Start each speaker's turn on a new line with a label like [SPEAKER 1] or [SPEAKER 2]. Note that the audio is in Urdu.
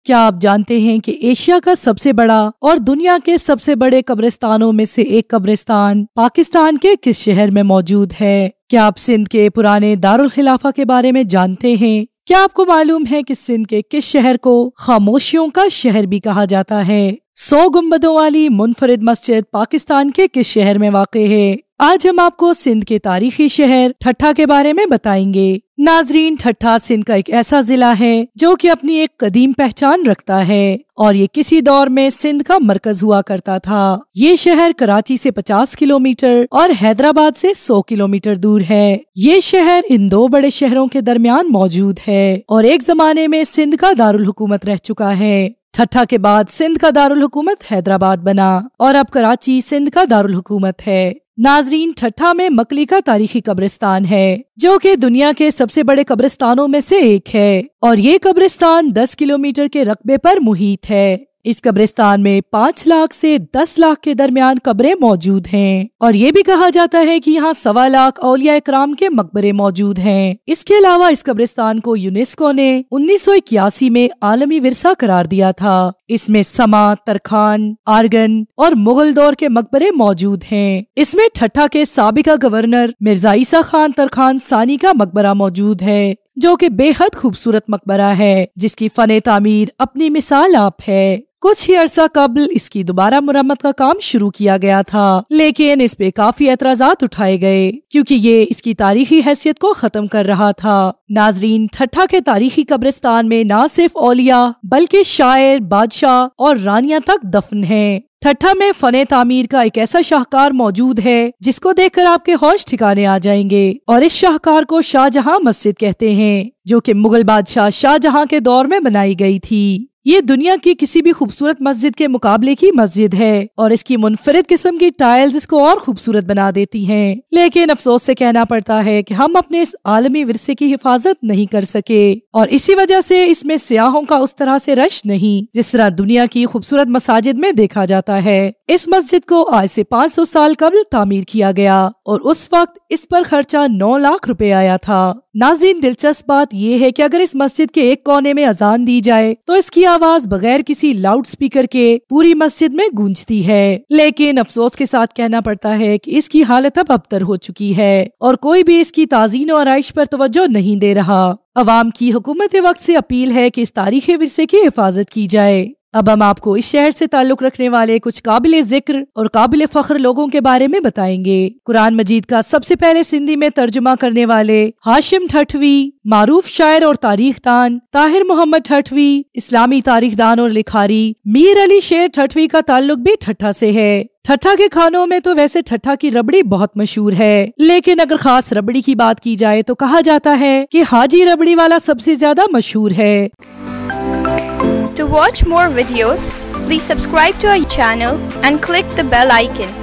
[SPEAKER 1] کیا آپ جانتے ہیں کہ ایشیا کا سب سے بڑا اور دنیا کے سب سے بڑے قبرستانوں میں سے ایک قبرستان پاکستان کے کس شہر میں موجود ہے؟ کیا آپ سندھ کے پرانے دارالخلافہ کے بارے میں جانتے ہیں؟ کیا آپ کو معلوم ہے کہ سندھ کے کس شہر کو خاموشیوں کا شہر بھی کہا جاتا ہے؟ 100 گنبدوں والی منفرد مسجد پاکستان کے کس شہر میں واقع ہے؟ آج ہم آپ کو سندھ کے تاریخی شہر ٹھٹھہ کے بارے میں بتائیں گے۔ ناظرین، ٹھٹھہ سندھ کا ایک ایسا ضلع ہے جو کہ اپنی ایک قدیم پہچان رکھتا ہے اور یہ کسی دور میں سندھ کا مرکز ہوا کرتا تھا۔ یہ شہر کراچی سے 50 کلومیٹر اور حیدرآباد سے 100 کلومیٹر دور ہے۔ یہ شہر ان دو بڑے شہروں کے درمیان موجود ہے اور ایک زمانے میں سندھ کا دارالحکومت رہ چکا ہے۔ ٹھٹھہ کے بعد سندھ کا دارالحکومت حیدرآباد بنا اور اب کراچی سندھ کا دارالحکومت ہے۔ ناظرین، ٹھٹھہ میں مکلی کا تاریخی قبرستان ہے جو کہ دنیا کے سب سے بڑے قبرستانوں میں سے ایک ہے اور یہ قبرستان 10 کلومیٹر کے رقبے پر محیط ہے۔ اس قبرستان میں 5 لاکھ سے 10 لاکھ کے درمیان قبریں موجود ہیں اور یہ بھی کہا جاتا ہے کہ یہاں 1.25 لاکھ اولیاء اکرام کے مقبرے موجود ہیں۔ اس کے علاوہ اس قبرستان کو یونیسکو نے 1981 میں عالمی ورثہ قرار دیا تھا۔ اس میں سما، ترخان، آرگن اور مغل دور کے مقبرے موجود ہیں۔ اس میں ٹھٹھہ کے سابقہ گورنر مرزا عیسیٰ خان ترخان ثانی کا مقبرہ موجود ہے جو کہ بے حد خوبصورت مقبرہ ہے جس کی فن تعمیر اپنی مثال آپ ہے۔ کچھ ہی عرصہ قبل اس کی دوبارہ مرمت کا کام شروع کیا گیا تھا لیکن اس پہ کافی اعتراضات اٹھائے گئے کیونکہ یہ اس کی تاریخی حیثیت کو ختم کر رہا تھا۔ ناظرین، ٹھٹھہ کے تاریخی قبرستان میں نہ صرف اولیاء بلکہ شاعر، بادشاہ اور رانیاں تک دفن ہیں۔ ٹھٹھہ میں فن تعمیر کا ایک ایسا شاہکار موجود ہے جس کو دیکھ کر آپ کے ہوش ٹھکانے آ جائیں گے اور اس شاہکار کو شاہ جہاں مسجد کہتے ہیں جو کہ مغل بادشاہ شاہ جہاں کے دور میں بنائی گئی تھی۔ یہ دنیا کی کسی بھی خوبصورت مسجد کے مقابلے کی مسجد ہے اور اس کی منفرد قسم کی ٹائلز اس کو اور خوبصورت بنا دیتی ہیں، لیکن افسوس سے کہنا پڑتا ہے کہ ہم اپنے اس عالمی ورثے کی حفاظت نہیں کر سکے اور اسی وجہ سے اس میں سیاحوں کا اس طرح سے رش نہیں جس طرح دنیا کی خوبصورت مساجد میں دیکھا جاتا ہے۔ اس مسجد کو آج سے 500 سال قبل تعمیر کیا گیا اور اس وقت اس پر خرچہ 9 لاکھ روپے آیا تھا۔ ناظرین، دلچسپ بات یہ ہے کہ اگر اس مسجد کے ایک کونے میں اذان دی جائے تو اس کی آواز بغیر کسی لاؤڈ سپیکر کے پوری مسجد میں گونجتی ہے، لیکن افسوس کے ساتھ کہنا پڑتا ہے کہ اس کی حالت اب ابتر ہو چکی ہے اور کوئی بھی اس کی تعزین و آرائش پر توجہ نہیں دے رہا۔ عوام کی حکومت وقت سے اپیل ہے کہ اس تاریخی ورثے کی حفاظت کی جائے۔ اب ہم آپ کو اس شہر سے تعلق رکھنے والے کچھ قابل ذکر اور قابل فخر لوگوں کے بارے میں بتائیں گے۔ قرآن مجید کا سب سے پہلے سندھی میں ترجمہ کرنے والے ہاشم ٹھٹوی، معروف شاعر اور تاریخ دان طاہر محمد ٹھٹوی، اسلامی تاریخ دان اور لکھاری میر علی شیر ٹھٹوی کا تعلق بھی ٹھٹھہ سے ہے۔ ٹھٹھہ کے کھانوں میں تو ویسے ٹھٹھہ کی ربڑی بہت مشہور ہے، لیکن اگر خاص ربڑی کی بات کی جائے تو کہا جاتا ہے کہ حاجی ربڑی والا سب سے زیادہ مشہور ہے۔
[SPEAKER 2] To watch more videos, please subscribe to our channel and click the bell icon.